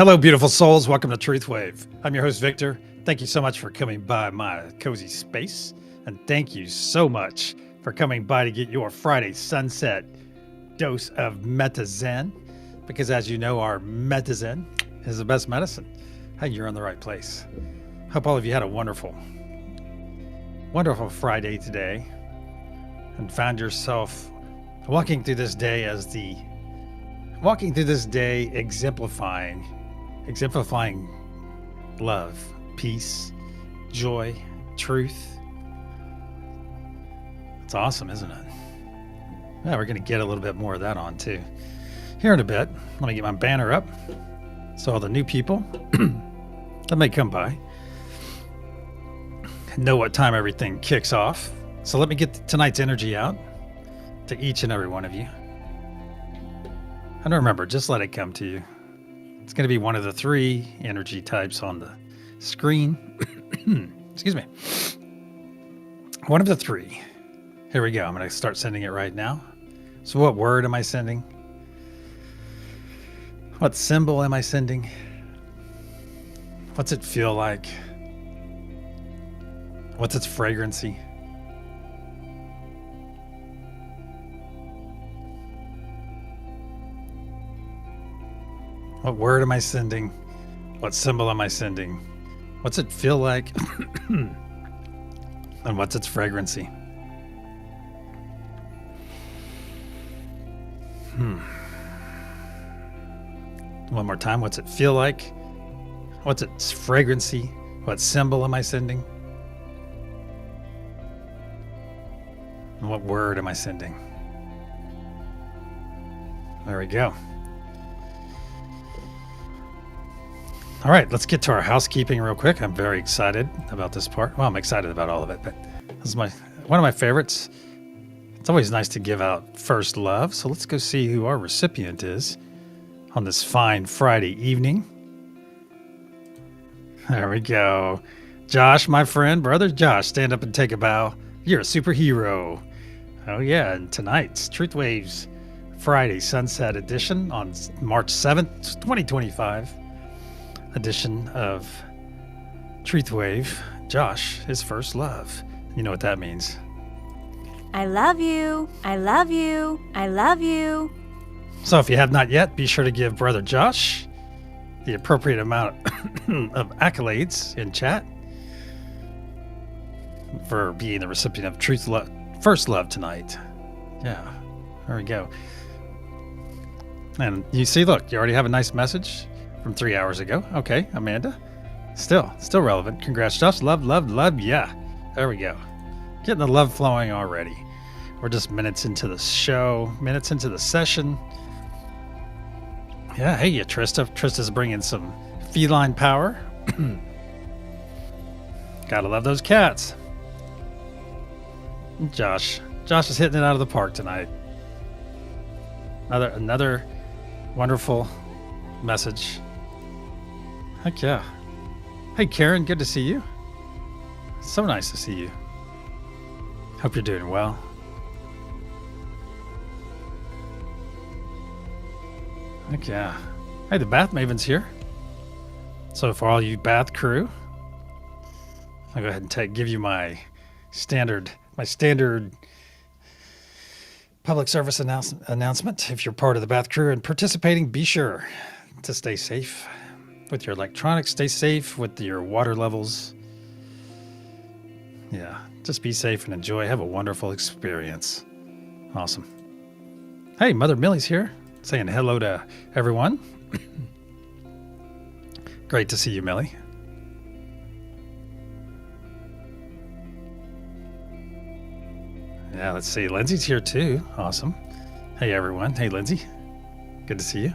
Hello, beautiful souls. Welcome to TruthWave. I'm your host, Victor. Thank you so much for coming by my cozy space. And thank you so much for coming by to get your Friday sunset dose of Meta Zen. Because as you know, our Meta Zen is the best medicine. Hey, you're in the right place. Hope all of you had a wonderful Friday today and found yourself walking through this day exemplifying love, peace, joy, truth. It's awesome, isn't it? Yeah, we're going to get a little bit more of that on too. Here in a bit, let me get my banner up so all the new people that may come by know what time everything kicks off. So let me get tonight's energy out to each and every one of you. And remember, just let it come to you. It's going to be one of the three energy types on the screen. Excuse me. One of the three. Here we go. I'm going to start sending it right now. So what word am I sending? What symbol am I sending? What's it feel like? What's its fragrancy? What word am I sending? What symbol am I sending? What's it feel like? And what's its fragrancy? One more time. What's it feel like? What's its fragrancy? What symbol am I sending? And what word am I sending? There we go. All right, let's get to our housekeeping real quick. I'm very excited about this part. Well, I'm excited about all of it, but this is one of my favorites. It's always nice to give out first love. So let's go see who our recipient is on this fine Friday evening. There we go. Josh, my friend, brother Josh, stand up and take a bow. You're a superhero. Oh yeah, and tonight's TruthWave's Friday Sunset Edition on March 7th, 2025. Edition of TruthWave. Josh, his first love. You know what that means. I love you. I love you. I love you. So if you have not yet, be sure to give Brother Josh the appropriate amount of accolades in chat for being the recipient of First Love tonight. Yeah, there we go. And you see, look, you already have a nice message from 3 hours ago. Okay, Amanda. Still relevant. Congrats, Josh. Love. Yeah. There we go. Getting the love flowing already. We're just minutes into the show, minutes into the session. Yeah, hey, you, Trista. Trista's bringing some feline power. Gotta love those cats. Josh is hitting it out of the park tonight. Another wonderful message. Heck yeah. Hey, Karen, good to see you. So nice to see you. Hope you're doing well. Heck yeah. Hey, the Bath Maven's here. So for all you Bath crew, I'll go ahead and give you my standard public service announcement. If you're part of the Bath crew and participating, be sure to stay safe with your electronics. Stay safe with your water levels. Yeah, just be safe and enjoy. Have a wonderful experience. Awesome. Hey, Mother Millie's here, saying hello to everyone. Great to see you, Millie. Yeah, let's see. Lindsay's here too. Awesome. Hey, everyone. Hey, Lindsay. Good to see you.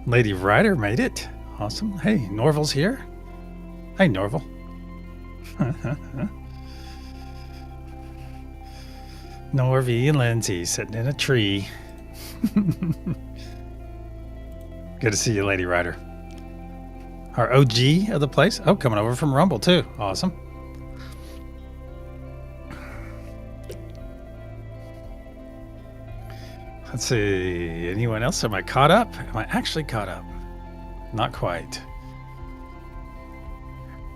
Lady Ryder made it. Awesome. Hey, Norval's here. Hey, Norval. Norvie and Lindsay sitting in a tree. Good to see you, Lady Ryder. Our OG of the place. Oh, coming over from Rumble too. Awesome. Let's see. Anyone else? Am I caught up? Am I actually caught up? Not quite.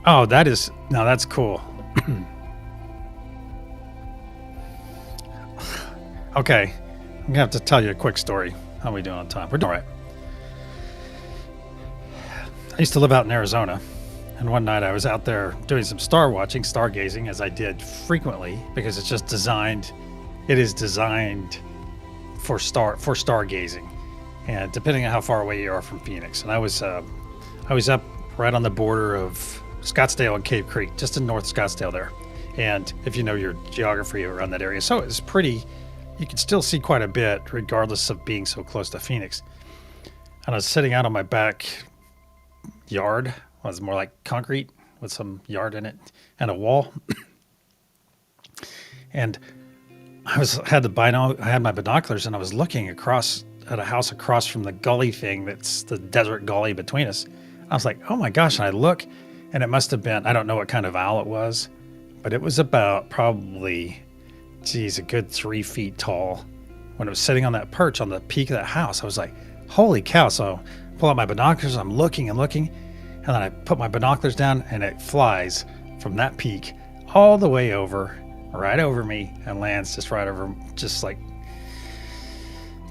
Oh, that's cool. Okay. I'm going to have to tell you a quick story. How are we doing on time? We're doing all right. I used to live out in Arizona. And one night I was out there doing some stargazing, as I did frequently, because it's just designed. It is designed for stargazing, and depending on how far away you are from Phoenix. And I was up right on the border of Scottsdale and Cave Creek, just in North Scottsdale there. And if you know your geography around that area, so it's pretty. You can still see quite a bit, regardless of being so close to Phoenix. And I was sitting out on my back yard. It was more like concrete with some yard in it and a wall. And I had my binoculars, and I was looking across at a house across from the gully thing that's the desert gully between us. I was like, oh my gosh, and I look, and it must have been, I don't know what kind of owl it was, but it was about probably, a good 3 feet tall. When it was sitting on that perch on the peak of that house, I was like, holy cow. So I pull out my binoculars, I'm looking, and then I put my binoculars down, and it flies from that peak all the way over, right over me, and lands just like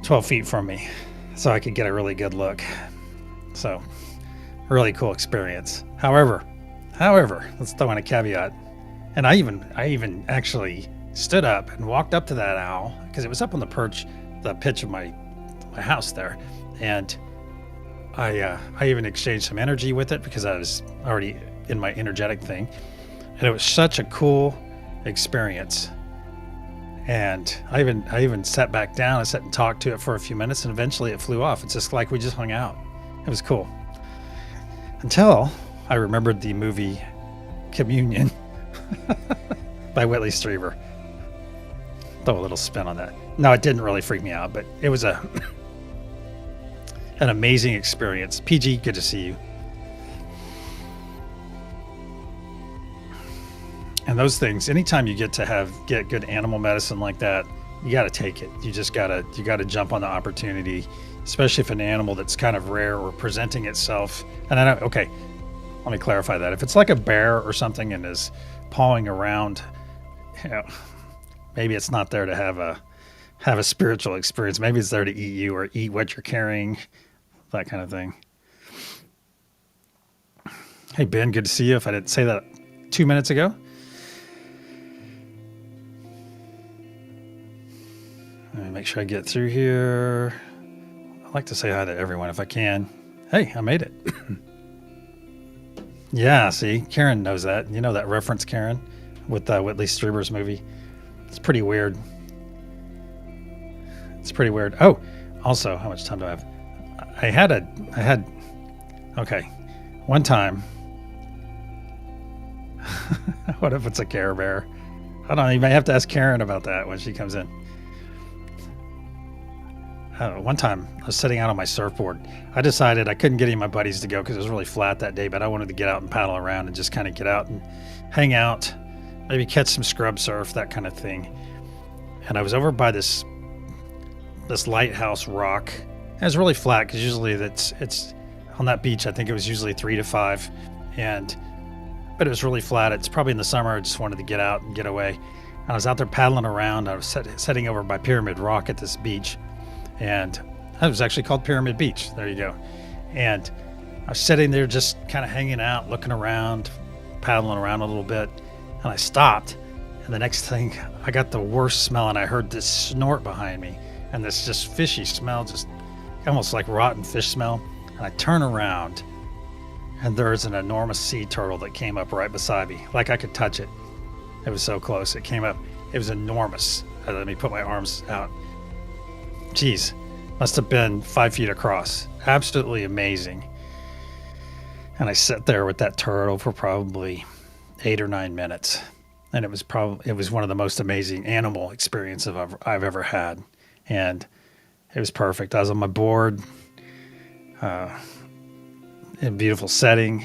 12 feet from me, so I could get a really good look. So, really cool experience. However, let's throw in a caveat. And I even actually stood up and walked up to that owl, because it was up on the pitch of my house there, and I even exchanged some energy with it, because I was already in my energetic thing, and it was such a cool experience. And I even sat back down. I sat and talked to it for a few minutes, and eventually it flew off. It's just like we just hung out. It was cool. Until I remembered the movie Communion by Whitley Strieber. Throw a little spin on that. No, it didn't really freak me out, but it was an amazing experience. PG, good to see you. And those things, anytime you get good animal medicine like that, you got to take it. You got to jump on the opportunity, especially if an animal that's kind of rare or presenting itself. And let me clarify that. If it's like a bear or something and is pawing around, maybe it's not there to have a spiritual experience. Maybe it's there to eat you or eat what you're carrying, that kind of thing. Hey, Ben, good to see you. If I didn't say that 2 minutes ago. Let me make sure I get through here. I like to say hi to everyone if I can. Hey, I made it. Yeah, see, Karen knows that. You know that reference, Karen, with Whitley Strieber's movie. It's pretty weird. Oh, also, how much time do I have? One time. What if it's a Care Bear? I don't know. You may have to ask Karen about that when she comes in. One time, I was sitting out on my surfboard. I decided I couldn't get any of my buddies to go because it was really flat that day, but I wanted to get out and paddle around and just kind of get out and hang out, maybe catch some scrub surf, that kind of thing. And I was over by this lighthouse rock. And it was really flat because usually it's on that beach. I think it was usually 3 to 5, but it was really flat. It's probably in the summer. I just wanted to get out and get away. And I was out there paddling around. I was sitting over by Pyramid Rock at this beach. And it was actually called Pyramid Beach. There you go. And I was sitting there just kind of hanging out, looking around, paddling around a little bit. And I stopped. And the next thing, I got the worst smell. And I heard this snort behind me. And this just fishy smell, just almost like rotten fish smell. And I turn around. And there's an enormous sea turtle that came up right beside me. Like I could touch it. It was so close. It came up. It was enormous. Let me put my arms out. Geez, must have been 5 feet across. Absolutely amazing. And I sat there with that turtle for probably 8 or 9 minutes. And it was one of the most amazing animal experiences I've ever had. And it was perfect. I was on my board, in a beautiful setting.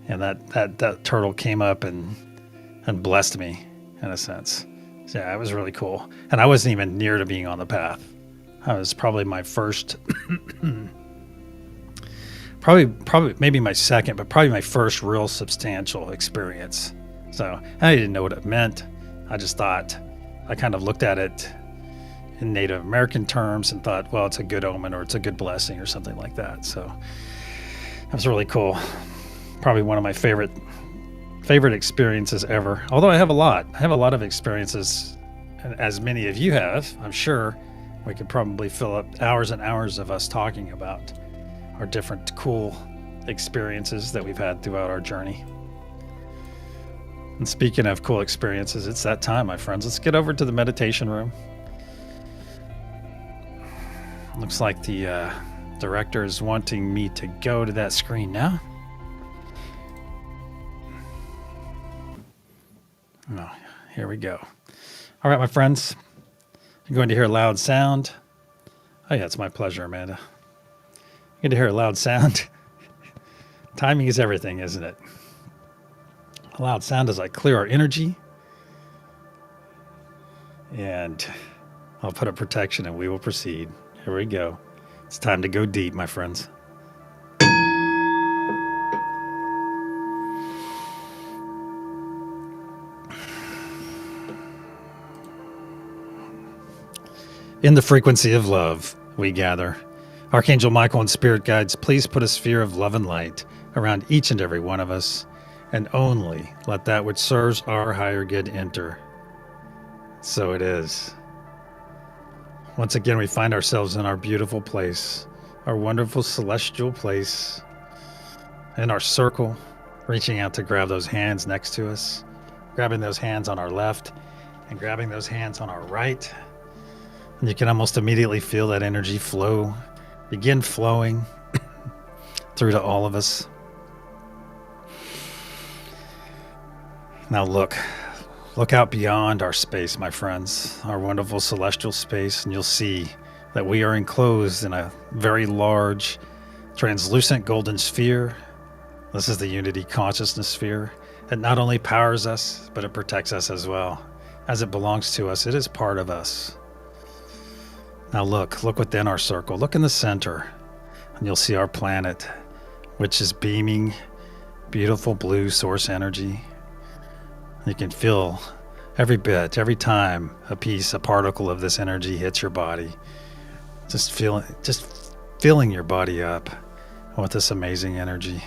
And that turtle came up and blessed me in a sense. So yeah, it was really cool. And I wasn't even near to being on the path. It was probably my first, probably maybe my second, but probably my first real substantial experience. So I didn't know what it meant. I just thought, I kind of looked at it in Native American terms and thought, well, it's a good omen or it's a good blessing or something like that. So that was really cool. Probably one of my favorite experiences ever. Although I have a lot of experiences, as many of you have. I'm sure we could probably fill up hours and hours of us talking about our different cool experiences that we've had throughout our journey. And speaking of cool experiences, it's that time, my friends. Let's get over to the meditation room. Looks like the director is wanting me to go to that screen now. Oh, here we go. All right, my friends. You're going to hear a loud sound. Oh, yeah, it's my pleasure, Amanda. You're going to hear a loud sound. Timing is everything, isn't it? A loud sound as I clear our energy. And I'll put up protection and we will proceed. Here we go. It's time to go deep, my friends. In the frequency of love, we gather. Archangel Michael and Spirit Guides, please put a sphere of love and light around each and every one of us, and only let that which serves our higher good enter. So it is. Once again, we find ourselves in our beautiful place, our wonderful celestial place, in our circle, reaching out to grab those hands next to us, grabbing those hands on our left, and grabbing those hands on our right. And you can almost immediately feel that energy begin flowing through to all of us. Now look out beyond our space, my friends, our wonderful celestial space, and you'll see that we are enclosed in a very large, translucent golden sphere. This is the Unity Consciousness Sphere. It not only powers us, but it protects us as well. As it belongs to us, it is part of us. Now look within our circle. Look in the center, and you'll see our planet, which is beaming beautiful blue source energy. You can feel every bit, every time a particle of this energy hits your body, just filling your body up with this amazing energy.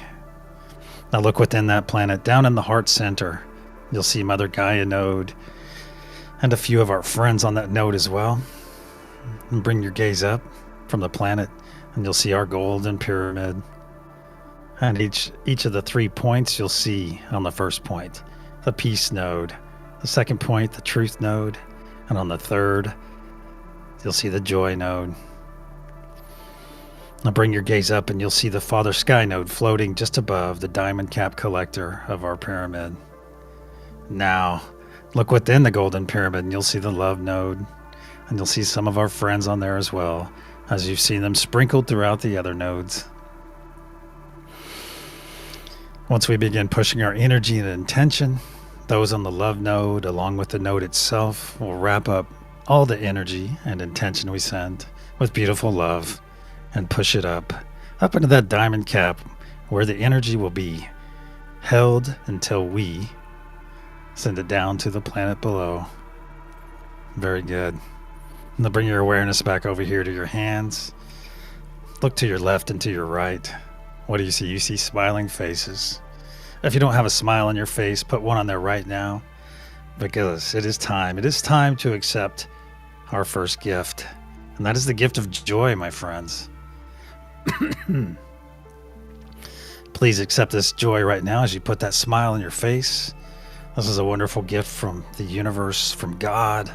Now look within that planet, down in the heart center. You'll see Mother Gaia node and a few of our friends on that node as well. And bring your gaze up from the planet, and you'll see our golden pyramid. And each of the 3 points you'll see on the first point, the peace node, the second point, the truth node, and on the third, you'll see the joy node. Now bring your gaze up and you'll see the Father Sky node floating just above the diamond cap collector of our pyramid. Now, look within the golden pyramid and you'll see the love node, and you'll see some of our friends on there as well, as you've seen them sprinkled throughout the other nodes. Once we begin pushing our energy and intention, those on the love node, along with the node itself, will wrap up all the energy and intention we send with beautiful love and push it up into that diamond cap where the energy will be held until we send it down to the planet below. Very good. Now bring your awareness back over here to your hands. Look to your left and to your right. What do you see? You see smiling faces. If you don't have a smile on your face, put one on there right now, because it is time. It is time to accept our first gift, and that is the gift of joy, my friends. Please accept this joy right now as you put that smile on your face. This is a wonderful gift from the universe, from God,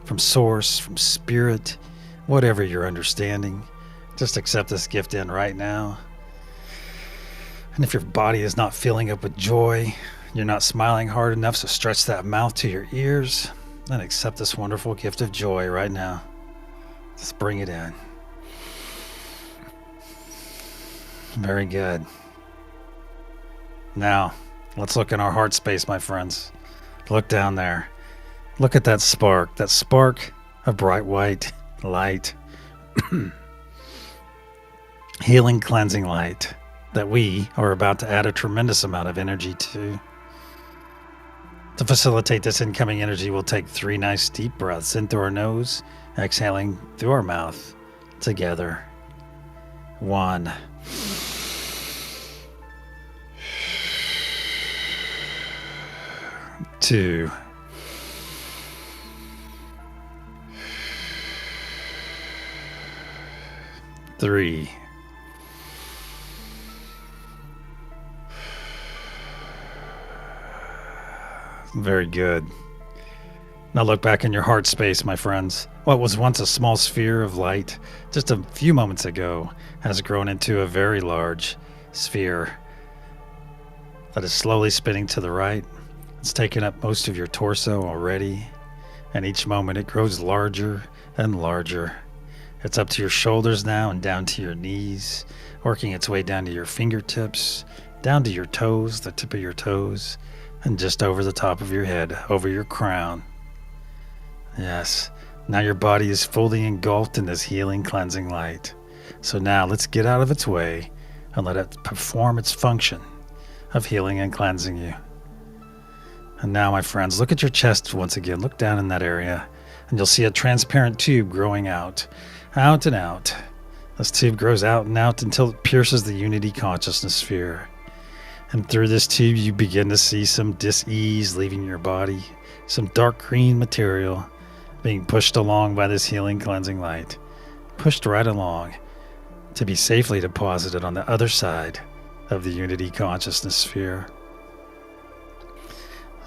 from Source, from Spirit, whatever your understanding. Just accept this gift in right now. And if your body is not filling up with joy, you're not smiling hard enough, so stretch that mouth to your ears and accept this wonderful gift of joy right now. Just bring it in. Very good. Now, let's look in our heart space, my friends. Look down there. Look at that spark of bright white light healing, cleansing light that we are about to add a tremendous amount of energy to. To facilitate this incoming energy, we'll take 3 nice deep breaths in through our nose, exhaling through our mouth together. 1. 2. Three. Very good. Now look back in your heart space, my friends. What was once a small sphere of light just a few moments ago has grown into a very large sphere that is slowly spinning to the right. It's taken up most of your torso already, and each moment it grows larger and larger. It's up to your shoulders now and down to your knees, working its way down to your fingertips, down to your toes, the tip of your toes, and just over the top of your head, over your crown. Yes, now your body is fully engulfed in this healing, cleansing light. So now let's get out of its way and let it perform its function of healing and cleansing you. And now, my friends, look at your chest once again. Look down in that area, and you'll see a transparent tube growing out and out. This tube grows out and out until it pierces the unity consciousness sphere. And through this tube, you begin to see some dis-ease leaving your body, some dark green material being pushed along by this healing, cleansing light, pushed right along to be safely deposited on the other side of the unity consciousness sphere.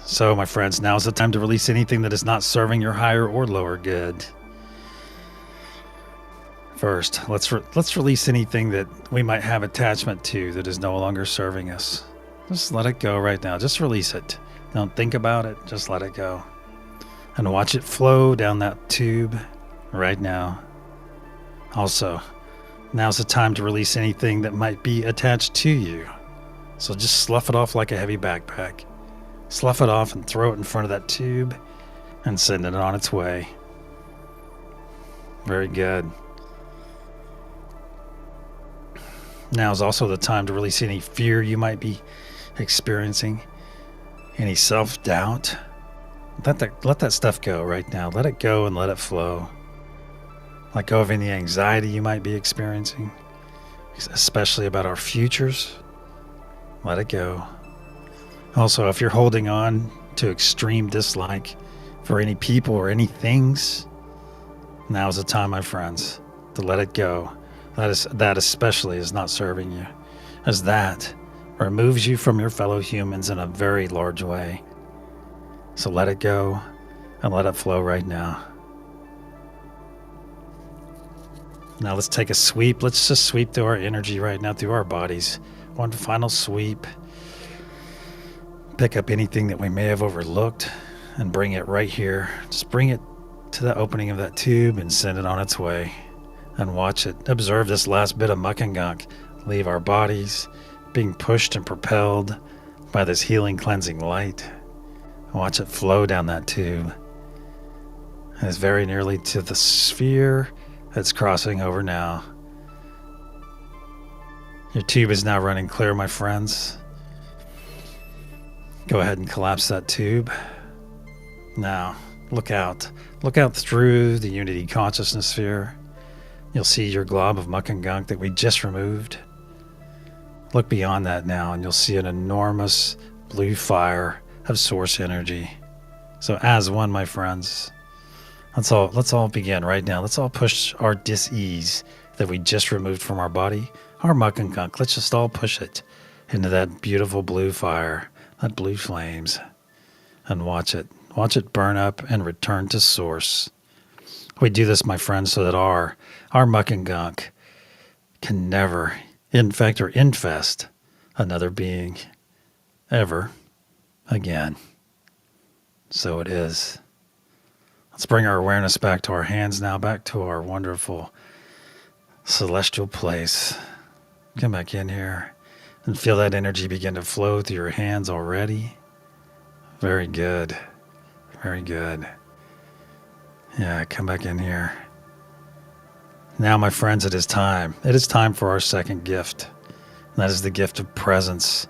So, my friends, now is the time to release anything that is not serving your higher or lower good. First, let's release anything that we might have attachment to that is no longer serving us. Just let it go right now. Just release it. Don't think about it. Just let it go. And watch it flow down that tube right now. Also, now's the time to release anything that might be attached to you. So just slough it off like a heavy backpack. Slough it off and throw it in front of that tube and send it on its way. Very good. Now is also the time to release any fear you might be experiencing, any self-doubt. Let that stuff go right now. Let it go and let it flow. Let go of any anxiety you might be experiencing, especially about our futures. Let it go. Also, if you're holding on to extreme dislike for any people or any things, now is the time, my friends, to let it go. That especially is not serving you, as that removes you from your fellow humans in a very large way. So let it go and let it flow right now. Now let's take a sweep. Let's just sweep through our energy right now, through our bodies. One final sweep. Pick up anything that we may have overlooked and bring it right here. Just bring it to the opening of that tube and send it on its way. And watch it. Observe this last bit of muck and gunk leave our bodies, being pushed and propelled by this healing, cleansing light. Watch it flow down that tube. And it's very nearly to the sphere it's crossing over now. Your tube is now running clear, my friends. Go ahead and collapse that tube. Now, look out. Look out through the unity consciousness sphere. You'll see your glob of muck and gunk that we just removed. Look beyond that now, and you'll see an enormous blue fire of source energy. So as one, my friends, let's all begin right now. Let's all push our dis-ease that we just removed from our body, our muck and gunk. Let's just all push it into that beautiful blue fire, that blue flames, and watch it burn up and return to source. We do this, my friends, so that our muck and gunk can never infect or infest another being ever again. So it is. Let's bring our awareness back to our hands now, back to our wonderful celestial place. Come back in here and feel that energy begin to flow through your hands already. Very good. Very good. Yeah, come back in here. Now, my friends, it is time. It is time for our second gift. And that is the gift of presence.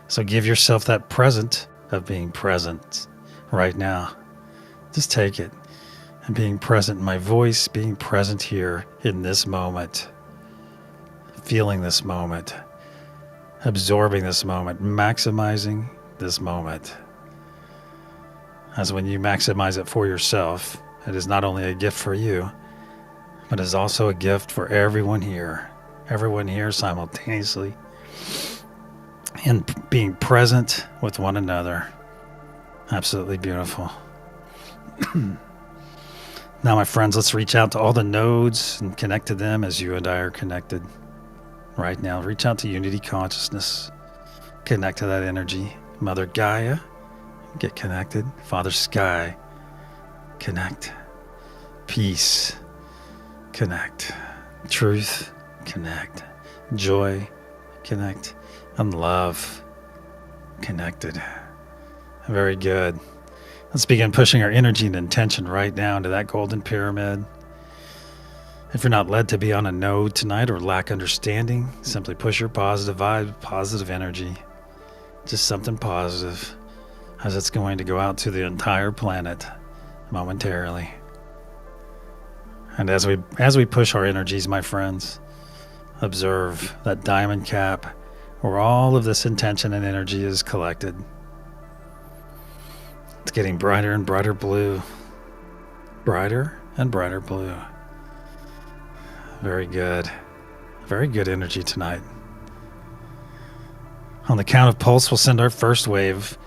So give yourself that present of being present right now. Just take it. And being present in my voice, being present here in this moment, feeling this moment, absorbing this moment, maximizing this moment. As when you maximize it for yourself, it is not only a gift for you, but is also a gift for everyone here simultaneously, and being present with one another. Absolutely beautiful. Now, my friends, let's reach out to all the nodes and connect to them as you and I are connected right now. Reach out to unity consciousness. Connect to that energy. Mother Gaia, get connected. Father Sky, connect. Peace, connect. Truth, connect. Joy, connect. And love, connected. Very good. Let's begin pushing our energy and intention right now into that golden pyramid. If you're not led to be on a node tonight or lack understanding, simply push your positive vibe, positive energy. Just something positive, as it's going to go out to the entire planet momentarily. And as we push our energies, my friends, observe that diamond cap where all of this intention and energy is collected. It's getting brighter and brighter blue. Brighter and brighter blue. Very good. Very good energy tonight. On the count of pulse, we'll send our first wave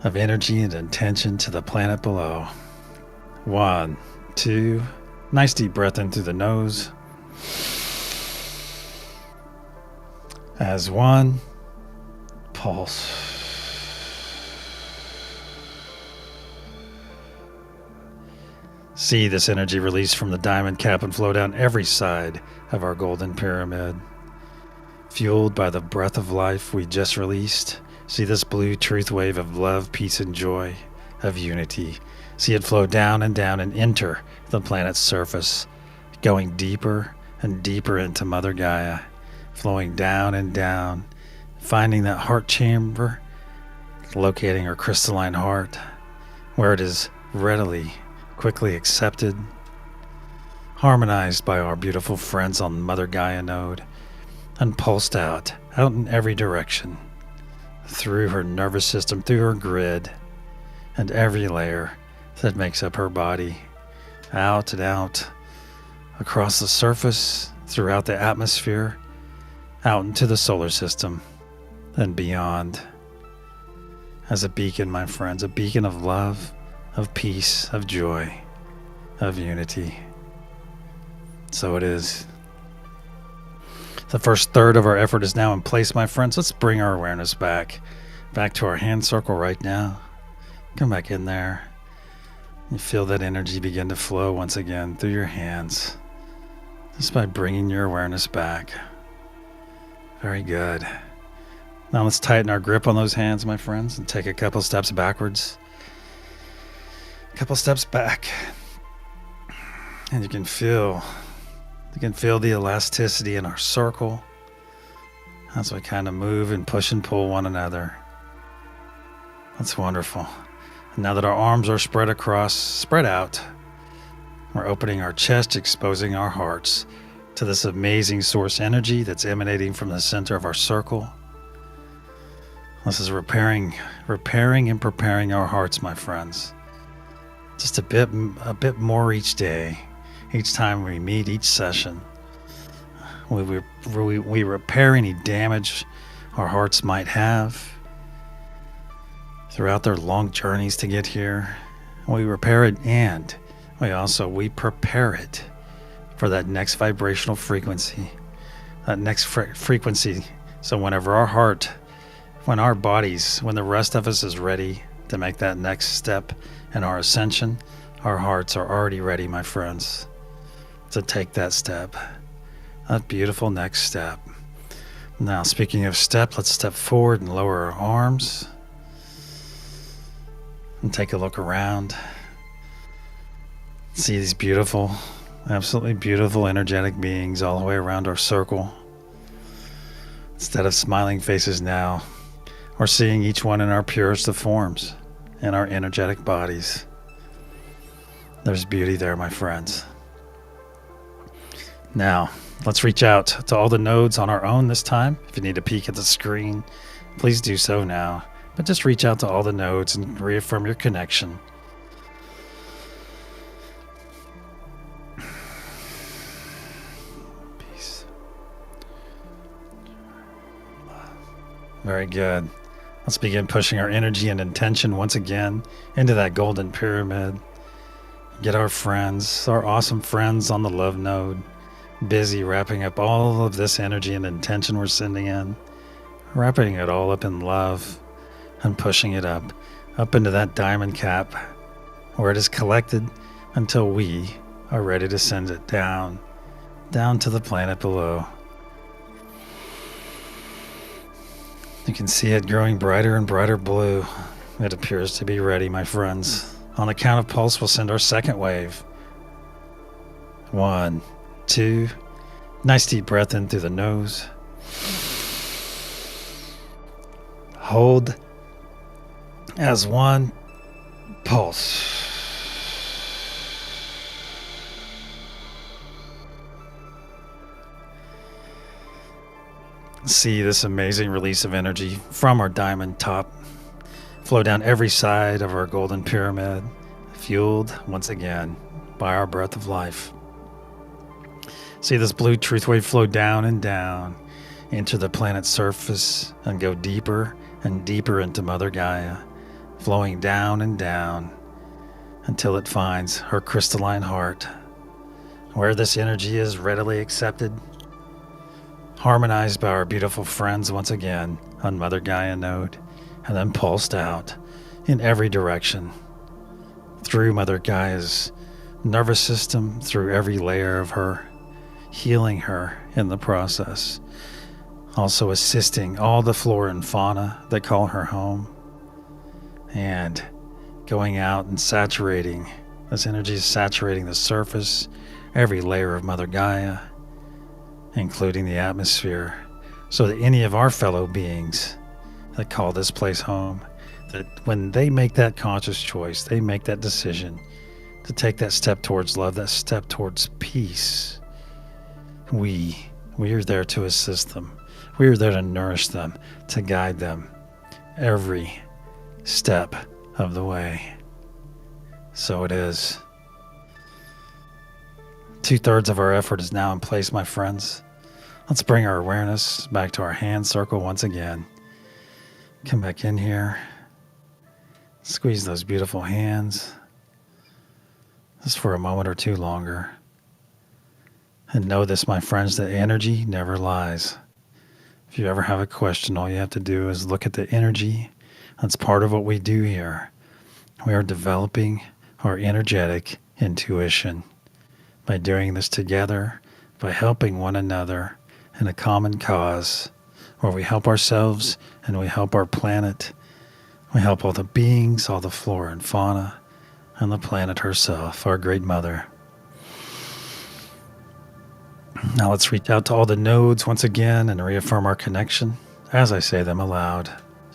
of energy and intention to the planet below. 1, 2. Nice deep breath in through the nose. As one, pulse. See this energy release from the diamond cap and flow down every side of our golden pyramid. Fueled by the breath of life we just released, see this blue truth wave of love, peace, and joy, of unity. See it flow down and enter the planet's surface, going deeper and deeper into Mother Gaia, flowing down and down, finding that heart chamber, locating her crystalline heart, where it is readily, quickly accepted, harmonized by our beautiful friends on Mother Gaia node, and pulsed out in every direction, through her nervous system, through her grid, and every layer that makes up her body, out and out, across the surface, throughout the atmosphere, out into the solar system, and beyond. As a beacon, my friends, a beacon of love, of peace, of joy, of unity. So it is. The first third of our effort is now in place, my friends. Let's bring our awareness back to our hand circle right now. Come back in there. You feel that energy begin to flow once again through your hands, just by bringing your awareness back. Very good. Now let's tighten our grip on those hands, my friends, and take a couple steps backwards. A couple steps back. And you can feel the elasticity in our circle as we kind of move and push and pull one another. That's wonderful. And now that our arms are spread out, we're opening our chest, exposing our hearts to this amazing source energy that's emanating from the center of our circle. This is repairing and preparing our hearts, my friends. Just a bit more each day, each time we meet, each session. We repair any damage our hearts might have throughout their long journeys to get here. We repair it, and we prepare it for that next vibrational frequency, that next frequency. So when the rest of us is ready to make that next step in our ascension, our hearts are already ready, my friends, to take that step, that beautiful next step. Now, speaking of step, let's step forward and lower our arms and take a look around. See these beautiful Absolutely beautiful, energetic beings all the way around our circle. Instead of smiling faces now, we're seeing each one in our purest of forms, in our energetic bodies. There's beauty there, my friends. Now, let's reach out to all the nodes on our own this time. If you need a peek at the screen, please do so now. But just reach out to all the nodes and reaffirm your connection. Peace. Very good. Let's begin pushing our energy and intention once again into that golden pyramid. Get our friends, our awesome friends on the love node, busy wrapping up all of this energy and intention we're sending in, wrapping it all up in love and pushing it up into that diamond cap where it is collected until we are ready to send it down to the planet below. You can see it growing brighter and brighter blue. It appears to be ready, my friends. On the count of pulse, we'll send our second wave. 1, 2. Nice deep breath in through the nose. Hold as 1. Pulse. See this amazing release of energy from our diamond top flow down every side of our golden pyramid, fueled once again by our breath of life. See this blue truth wave flow down and down into the planet's surface and go deeper and deeper into Mother Gaia, flowing down and down until it finds her crystalline heart, where this energy is readily accepted, harmonized by our beautiful friends once again on Mother Gaia node, and then pulsed out in every direction through Mother Gaia's nervous system, through every layer of her, healing her in the process, also assisting all the flora and fauna that call her home, and going out and saturating, this energy is saturating the surface, every layer of Mother Gaia, including the atmosphere, so that any of our fellow beings that call this place home, that when they make that conscious choice, they make that decision to take that step towards love, that step towards peace, we are there to assist them. We are there to nourish them, to guide them every step of the way. So it is. 2/3 of our effort is now in place, my friends. Let's bring our awareness back to our hand circle once again. Come back in here. Squeeze those beautiful hands. Just for a moment or two longer. And know this, my friends, that energy never lies. If you ever have a question, all you have to do is look at the energy. That's part of what we do here. We are developing our energetic intuition by doing this together, by helping one another in a common cause where we help ourselves and we help our planet. We help all the beings, all the flora and fauna, and the planet herself, our great mother. Now let's reach out to all the nodes once again and reaffirm our connection as I say them aloud.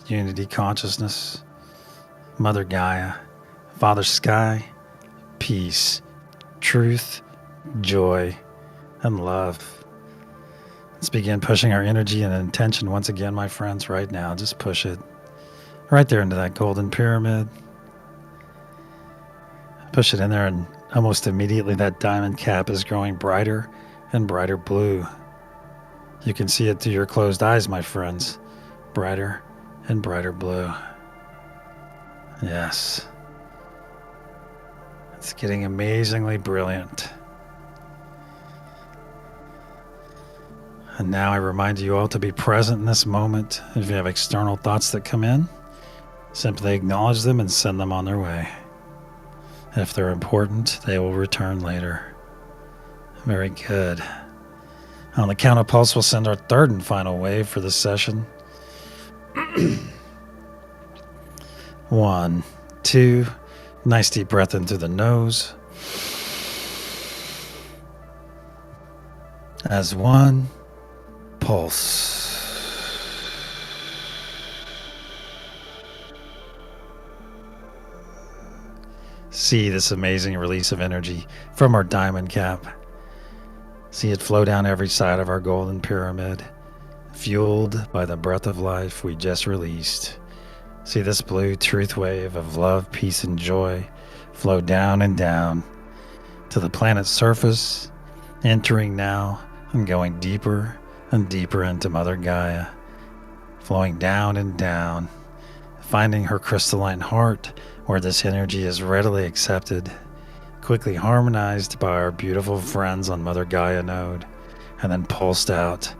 Unity consciousness, Mother Gaia, Father Sky, peace, truth, joy, and love. Let's begin pushing our energy and intention once again, my friends, right now. Just push it right there into that golden pyramid. Push it in there, and almost immediately that diamond cap is growing brighter and brighter blue. You can see it through your closed eyes, my friends. Brighter and brighter blue. Yes. It's getting amazingly brilliant. And now I remind you all to be present in this moment. If you have external thoughts that come in, simply acknowledge them and send them on their way. If they're important, they will return later. Very good. On the count of pulse, we'll send our third and final wave for this session. 1, 2. Nice deep breath in through the nose. as one pulse. See this amazing release of energy from our diamond cap. See it flow down every side of our golden pyramid, fueled by the breath of life we just released. See this blue truth wave of love, peace, and joy flow down and down to the planet's surface, entering now and going deeper and deeper into Mother Gaia, flowing down and down, finding her crystalline heart where this energy is readily accepted, quickly harmonized by our beautiful friends on Mother Gaia node, and then pulsed out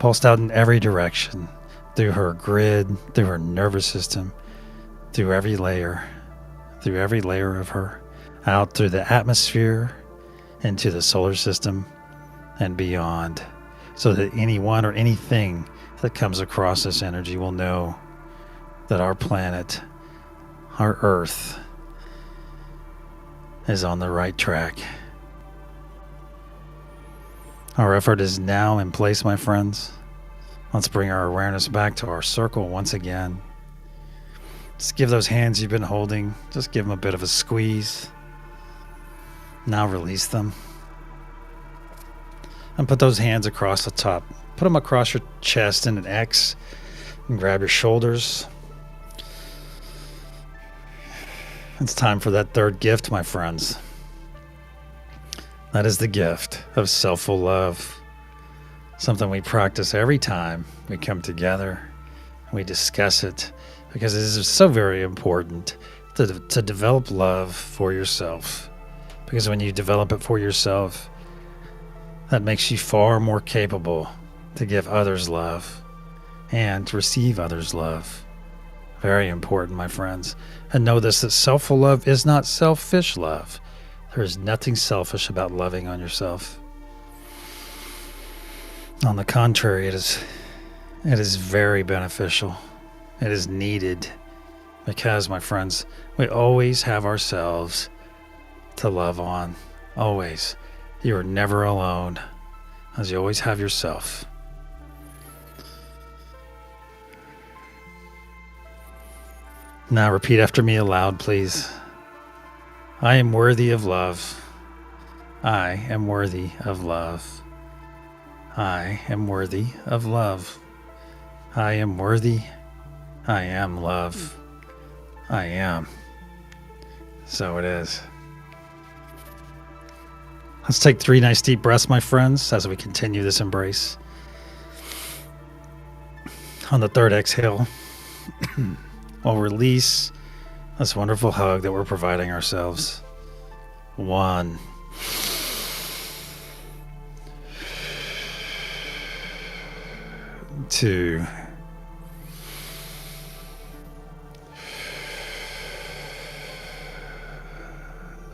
in every direction, through her grid, through her nervous system, through every layer of her, out through the atmosphere, into the solar system, and beyond, so that anyone or anything that comes across this energy will know that our planet, our Earth, is on the right track. Our effort is now in place, my friends. Let's bring our awareness back to our circle once again. Just give those hands you've been holding, just give them a bit of a squeeze. Now release them. And put those hands across the top. Put them across your chest in an X and grab your shoulders. It's time for that third gift, my friends. That is the gift of self-full love. Something we practice every time we come together and we discuss it, because it is so very important to develop love for yourself. Because when you develop it for yourself, that makes you far more capable to give others love and to receive others' love. Very important, my friends. And know this, that self-full love is not selfish love. There is nothing selfish about loving on yourself. On the contrary, it is very beneficial. It is needed because, my friends, we always have ourselves to love on. Always. You are never alone, as you always have yourself. Now repeat after me aloud, please. I am worthy of love. I am worthy of love. I am worthy of love. I am worthy. I am love. I am. So it is. Let's take 3 nice deep breaths, my friends, as we continue this embrace. On the third exhale, we'll release this wonderful hug that we're providing ourselves. 1. 2.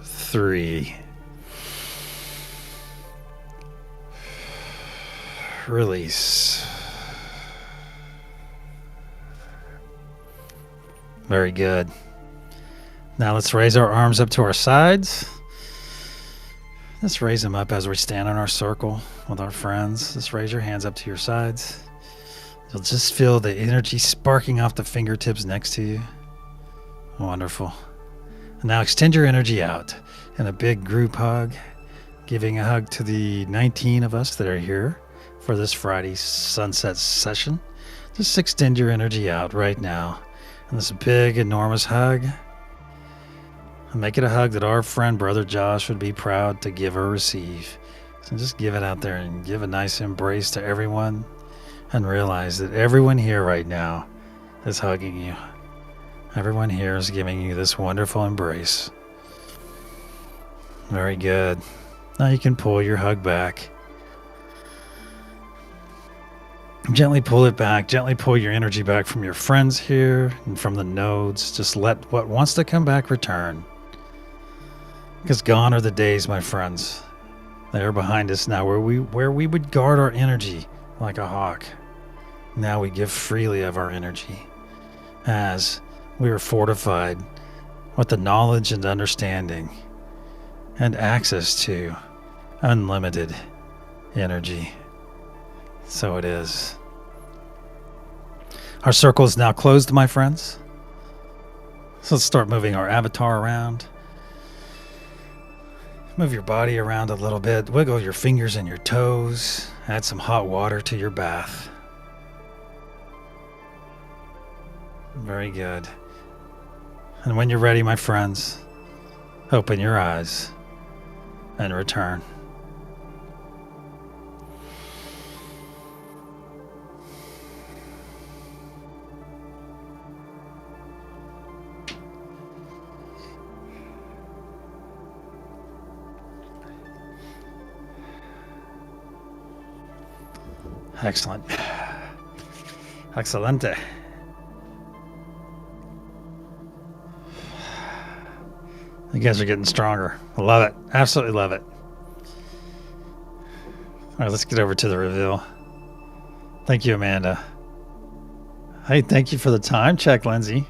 3. Release. Very good. Now let's raise our arms up to our sides. Let's raise them up as we stand in our circle with our friends. Just raise your hands up to your sides. You'll just feel the energy sparking off the fingertips next to you. Wonderful. And now extend your energy out in a big group hug, giving a hug to the 19 of us that are here for this Friday sunset session. Just extend your energy out right now in this big, enormous hug. And make it a hug that our friend, Brother Josh, would be proud to give or receive. So just give it out there and give a nice embrace to everyone. And realize that everyone here right now is hugging you. Everyone here is giving you this wonderful embrace. Very good. Now you can pull your hug back. Gently pull it back. Gently pull your energy back from your friends here and from the nodes. Just let what wants to come back return. Because gone are the days, my friends. They are behind us now where we would guard our energy like a hawk. Now we give freely of our energy as we are fortified with the knowledge and understanding and access to unlimited energy. So it is. Our circle is now closed, my friends. So let's start moving our avatar around. Move your body around a little bit. Wiggle your fingers and your toes. Add some hot water to your bath. Very good. And when you're ready, my friends, open your eyes and return. Excellent. Excelente. You guys are getting stronger. I love it. Absolutely love it. All right, let's get over to the reveal. Thank you, Amanda. Hey, thank you for the time check, Lindsay.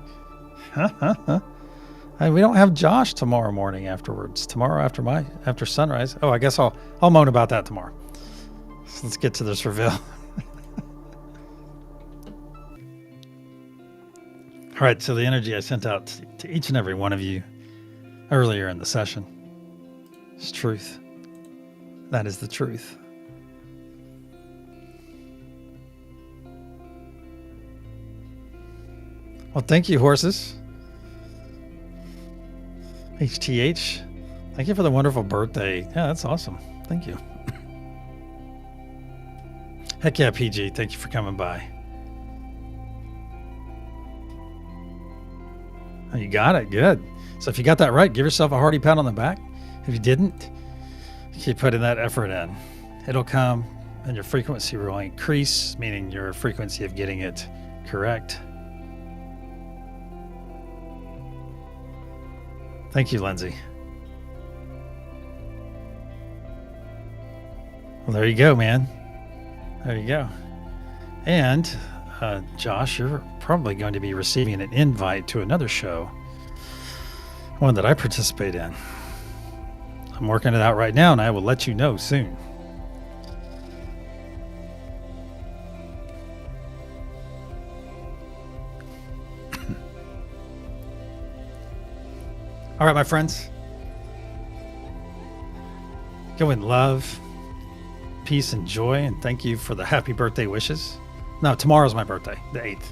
Hey, we don't have Josh tomorrow morning afterwards. Tomorrow after sunrise. Oh, I guess I'll moan about that tomorrow. So let's get to this reveal. All right, so the energy I sent out to each and every one of you earlier in the session is truth. That is the truth. Well, thank you, horses. HTH, thank you for the wonderful birthday. Yeah, that's awesome. Thank you. Heck yeah, PG, thank you for coming by. Oh, you got it. Good. So if you got that right, give yourself a hearty pat on the back. If you didn't, keep putting that effort in. It'll come and your frequency will increase, meaning your frequency of getting it correct. Thank you, Lindsay. Well, there you go, man. There you go. And Josh, you're probably going to be receiving an invite to another show, one that I participate in. I'm working it out right now, and I will let you know soon. All right, my friends. Go in love, peace, and joy, and thank you for the happy birthday wishes. No, tomorrow's my birthday, the 8th.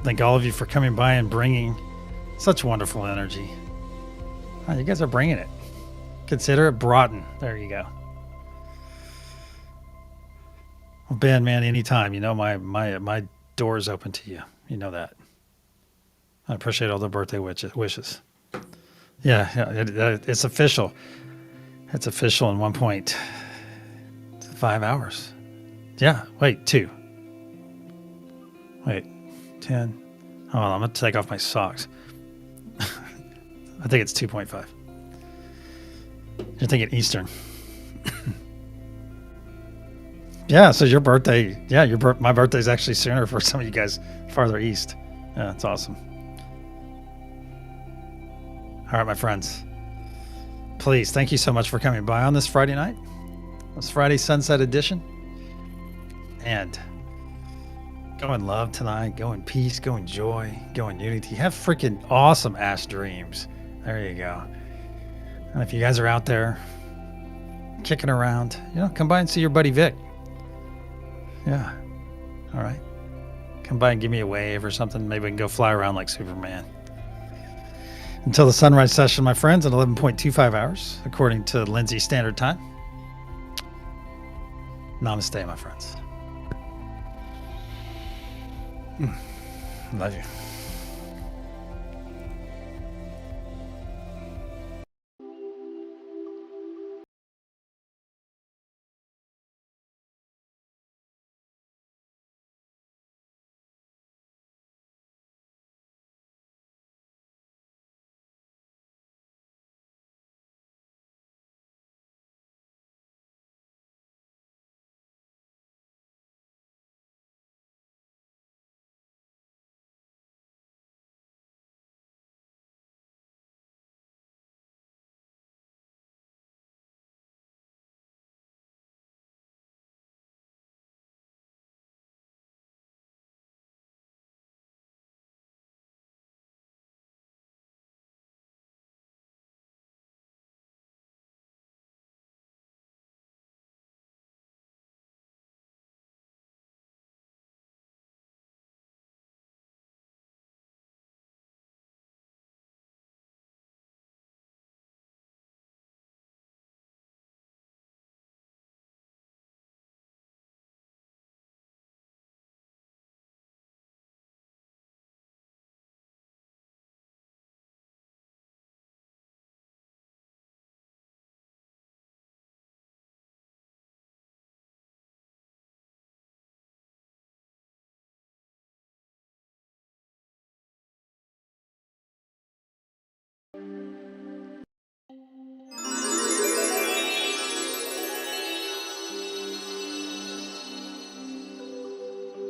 Thank all of you for coming by and bringing such wonderful energy. Oh, you guys are bringing it. Consider it brought in. There you go. Well, Ben, man, anytime. You know my door is open to you. You know that. I appreciate all the birthday wishes. Yeah, it's official. It's official in 1.5 hours. Yeah, wait, 2. Wait, 10. Hold on, I'm going to take off my socks. I think it's 2.5. You're thinking Eastern. Yeah, so your birthday, my birthday's actually sooner for some of you guys farther east. Yeah, that's awesome. All right, my friends. Please, thank you so much for coming by on this Friday night. This Friday SunSET edition. And go in love tonight. Go in peace. Go in joy. Go in unity. Have freaking awesome ass dreams. There you go. And if you guys are out there kicking around, come by and see your buddy Vic. Yeah. All right. Come by and give me a wave or something. Maybe we can go fly around like Superman. Until the sunrise session, my friends, at 11.25 hours, according to Lindsay Standard Time. Namaste, my friends. Love you.